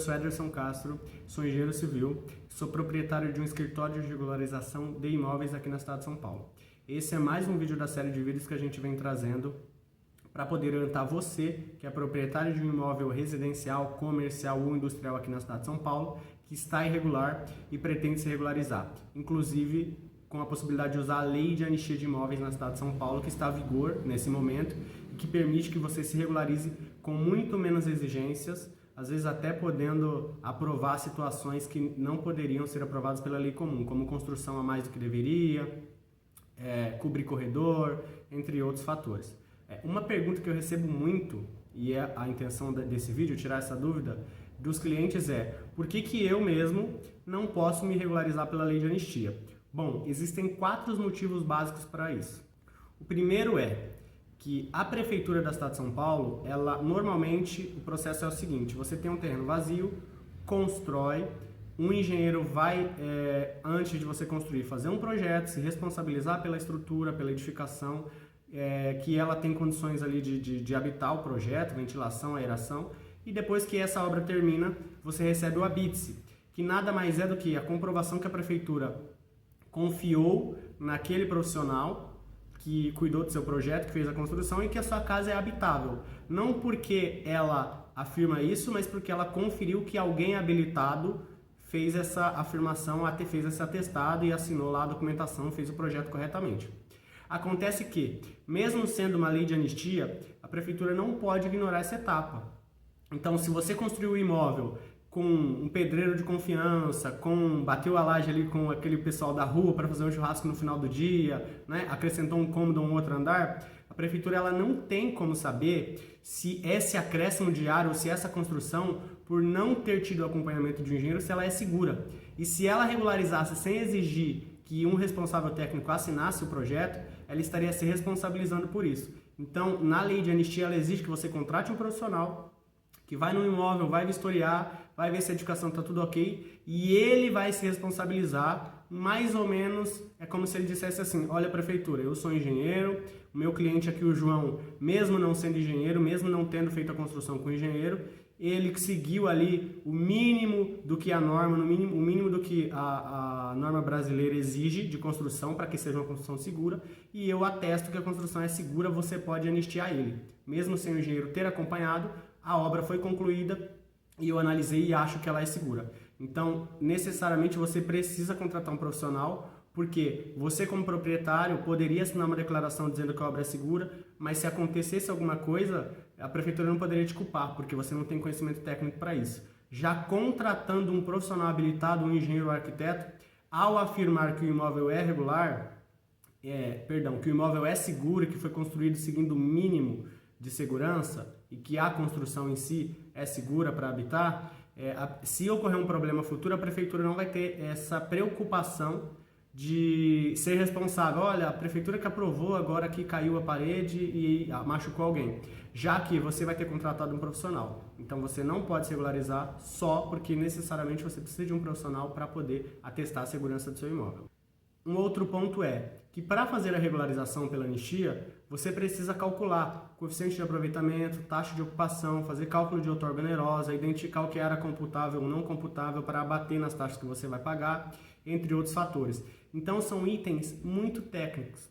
sou Ederson Castro, sou engenheiro civil, sou proprietário de um escritório de regularização de imóveis aqui na cidade de São Paulo. Esse é mais um vídeo da série de vídeos que a gente vem trazendo para poder orientar você, que é proprietário de um imóvel residencial, comercial ou industrial aqui na cidade de São Paulo, que está irregular e pretende se regularizar. Inclusive, com a possibilidade de usar a lei de anistia de imóveis na cidade de São Paulo, que está em vigor nesse momento e que permite que você se regularize com muito menos exigências, às vezes até podendo aprovar situações que não poderiam ser aprovadas pela lei comum, como construção a mais do que deveria, cobrir corredor, entre outros fatores. Uma pergunta que eu recebo muito, e é a intenção desse vídeo, tirar essa dúvida dos clientes por que eu mesmo não posso me regularizar pela lei de anistia? Bom, existem 4 motivos básicos para isso. O primeiro é que a Prefeitura da cidade de São Paulo, normalmente o processo é o seguinte: você tem um terreno vazio, constrói, um engenheiro vai, antes de você construir, fazer um projeto, se responsabilizar pela estrutura, pela edificação, que ela tem condições ali de habitar o projeto, ventilação, aeração, e depois que essa obra termina, você recebe o habite-se, que nada mais é do que a comprovação que a Prefeitura confiou naquele profissional que cuidou do seu projeto, que fez a construção e que a sua casa é habitável. Não porque ela afirma isso, mas porque ela conferiu que alguém habilitado fez essa afirmação, fez esse atestado e assinou lá a documentação, fez o projeto corretamente. Acontece que, mesmo sendo uma lei de anistia, a Prefeitura não pode ignorar essa etapa. Então, se você construiu o imóvel com um pedreiro de confiança, bateu a laje ali com aquele pessoal da rua para fazer um churrasco no final do dia, acrescentou um cômodo ou um outro andar, a Prefeitura ela não tem como saber se esse acréscimo diário ou se essa construção, por não ter tido acompanhamento de um engenheiro, se ela é segura. E se ela regularizasse sem exigir que um responsável técnico assinasse o projeto, ela estaria se responsabilizando por isso. Então, na lei de anistia, ela exige que você contrate um profissional que vai no imóvel, vai vistoriar, vai ver se a edificação está tudo ok, e ele vai se responsabilizar, mais ou menos, é como se ele dissesse assim: olha, Prefeitura, eu sou engenheiro, o meu cliente aqui, o João, mesmo não sendo engenheiro, mesmo não tendo feito a construção com engenheiro, ele seguiu ali o mínimo do que a norma, o mínimo do que a norma brasileira exige de construção para que seja uma construção segura, e eu atesto que a construção é segura, você pode anistiar ele. Mesmo sem o engenheiro ter acompanhado, a obra foi concluída e eu analisei e acho que ela é segura. Então, necessariamente você precisa contratar um profissional, porque você, como proprietário, poderia assinar uma declaração dizendo que a obra é segura, mas se acontecesse alguma coisa, a Prefeitura não poderia te culpar, porque você não tem conhecimento técnico para isso. Já contratando um profissional habilitado, um engenheiro ou arquiteto, ao afirmar que o imóvel é regular, que o imóvel é seguro e que foi construído seguindo o mínimo de segurança e que a construção em si é segura para habitar, se ocorrer um problema futuro, a Prefeitura não vai ter essa preocupação de ser responsável. Olha, a Prefeitura que aprovou, agora que caiu a parede e machucou alguém. Já que você vai ter contratado um profissional. Então você não pode se regularizar só porque necessariamente você precisa de um profissional para poder atestar a segurança do seu imóvel. Um outro ponto é que para fazer a regularização pela anistia, você precisa calcular coeficiente de aproveitamento, taxa de ocupação, fazer cálculo de outorga onerosa, identificar o que era computável ou não computável para abater nas taxas que você vai pagar, entre outros fatores. Então são itens muito técnicos.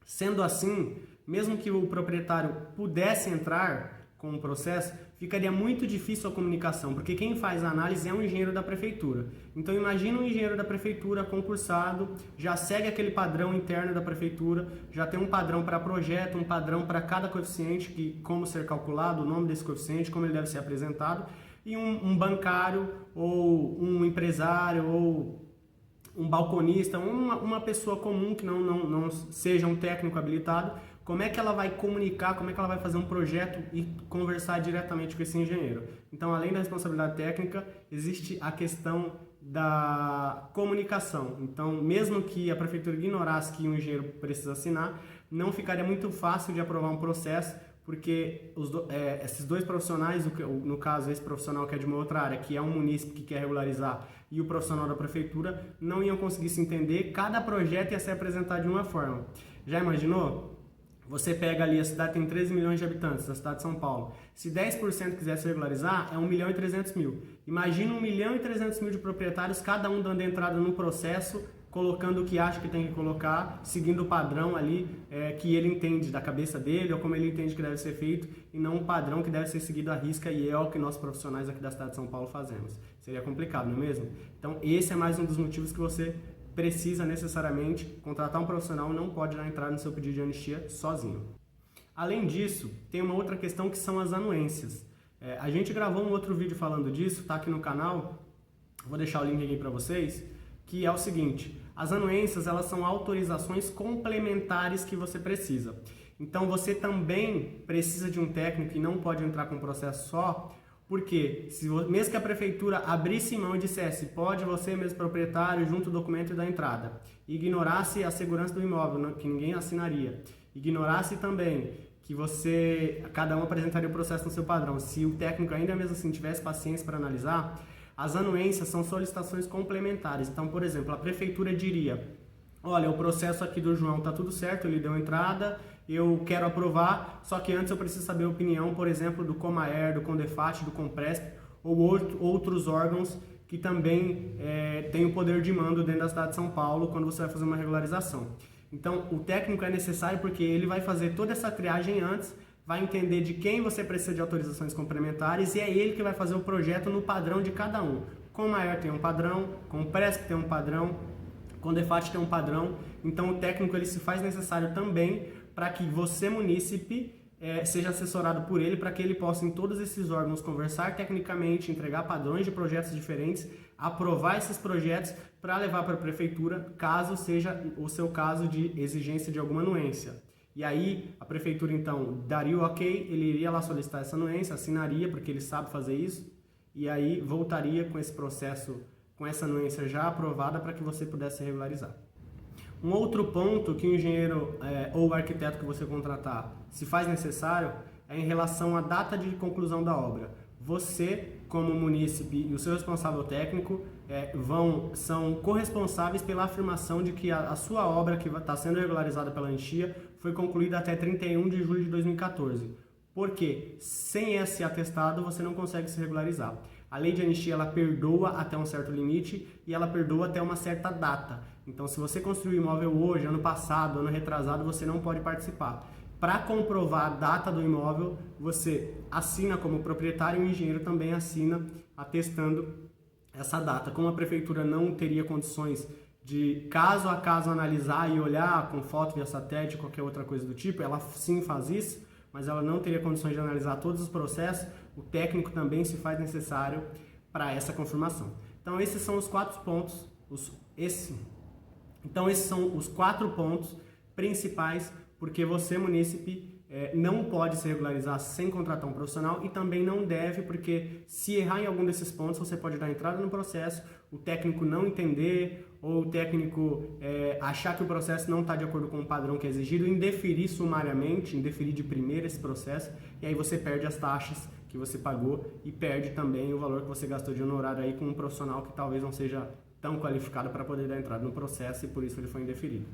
Sendo assim, mesmo que o proprietário pudesse entrar com o processo, ficaria muito difícil a comunicação, porque quem faz a análise é um engenheiro da Prefeitura. Então imagina um engenheiro da Prefeitura concursado, já segue aquele padrão interno da Prefeitura, já tem um padrão para projeto, um padrão para cada coeficiente, como ser calculado, o nome desse coeficiente, como ele deve ser apresentado, e um bancário, ou um empresário, ou um balconista, uma pessoa comum que não seja um técnico habilitado, como é que ela vai comunicar, como é que ela vai fazer um projeto e conversar diretamente com esse engenheiro? Então, além da responsabilidade técnica, existe a questão da comunicação. Então, mesmo que a Prefeitura ignorasse que um engenheiro precisa assinar, não ficaria muito fácil de aprovar um processo, porque esses dois profissionais, no caso esse profissional que é de uma outra área, que é um munícipe que quer regularizar, e o profissional da Prefeitura, não iam conseguir se entender, cada projeto ia ser apresentado de uma forma. Já imaginou? Você pega ali, a cidade tem 13 milhões de habitantes, a cidade de São Paulo. Se 10% quiser se regularizar, é 1 milhão e 300 mil. Imagina 1 milhão e 300 mil de proprietários, cada um dando entrada no processo, colocando o que acha que tem que colocar, seguindo o padrão ali que ele entende da cabeça dele, ou como ele entende que deve ser feito, e não um padrão que deve ser seguido à risca, e é o que nós profissionais aqui da cidade de São Paulo fazemos. Seria complicado, não é mesmo? Então esse é mais um dos motivos que você precisa necessariamente contratar um profissional, não pode dar entrada no seu pedido de anistia sozinho. Além disso, tem uma outra questão que são as anuências. A gente gravou um outro vídeo falando disso, tá aqui no canal, vou deixar o link aqui para vocês, que é o seguinte: as anuências, elas são autorizações complementares que você precisa. Então você também precisa de um técnico e não pode entrar com um processo só, porque mesmo que a prefeitura abrisse mão e dissesse, pode você mesmo proprietário, junto o documento da entrada, ignorasse a segurança do imóvel, que ninguém assinaria, ignorasse também que cada um apresentaria o processo no seu padrão, se o técnico ainda mesmo assim tivesse paciência para analisar, as anuências são solicitações complementares. Então, por exemplo, a prefeitura diria, olha, o processo aqui do João está tudo certo, ele deu entrada, eu quero aprovar, só que antes eu preciso saber a opinião, por exemplo, do Comaer, do Condefat, do Compresp, ou outros órgãos que também têm o poder de mando dentro da cidade de São Paulo quando você vai fazer uma regularização. Então, o técnico é necessário porque ele vai fazer toda essa triagem antes, vai entender de quem você precisa de autorizações complementares e é ele que vai fazer o projeto no padrão de cada um. Comaer tem um padrão, Compresp tem um padrão, Condefat tem um padrão, então o técnico ele se faz necessário também para que você, munícipe, seja assessorado por ele, para que ele possa em todos esses órgãos conversar tecnicamente, entregar padrões de projetos diferentes, aprovar esses projetos para levar para a prefeitura, caso seja o seu caso de exigência de alguma anuência. E aí a prefeitura então daria o ok, ele iria lá solicitar essa anuência, assinaria, porque ele sabe fazer isso, e aí voltaria com esse processo, com essa anuência já aprovada para que você pudesse regularizar. Um outro ponto que o engenheiro ou o arquiteto que você contratar se faz necessário é em relação à data de conclusão da obra. Você, como munícipe e o seu responsável técnico, são corresponsáveis pela afirmação de que a sua obra que está sendo regularizada pela anistia foi concluída até 31 de julho de 2014. Porque sem esse atestado você não consegue se regularizar. A lei de anistia ela perdoa até um certo limite e ela perdoa até uma certa data. Então, se você construiu imóvel hoje, ano passado, ano retrasado, você não pode participar. Para comprovar a data do imóvel, você assina como proprietário e o engenheiro também assina atestando essa data. Como a prefeitura não teria condições de caso a caso analisar e olhar com foto via satélite, qualquer outra coisa do tipo, ela sim faz isso, mas ela não teria condições de analisar todos os processos, o técnico também se faz necessário para essa confirmação. Então esses são os 4 pontos, esses são os 4 pontos principais porque você, munícipe, não pode se regularizar sem contratar um profissional e também não deve, porque se errar em algum desses pontos, você pode dar entrada no processo, o técnico não entender ou o técnico achar que o processo não está de acordo com o padrão que é exigido, indeferir sumariamente, indeferir de primeira esse processo, e aí você perde as taxas que você pagou e perde também o valor que você gastou de honorário aí com um profissional que talvez não seja tão qualificado para poder dar entrada no processo e por isso ele foi indeferido.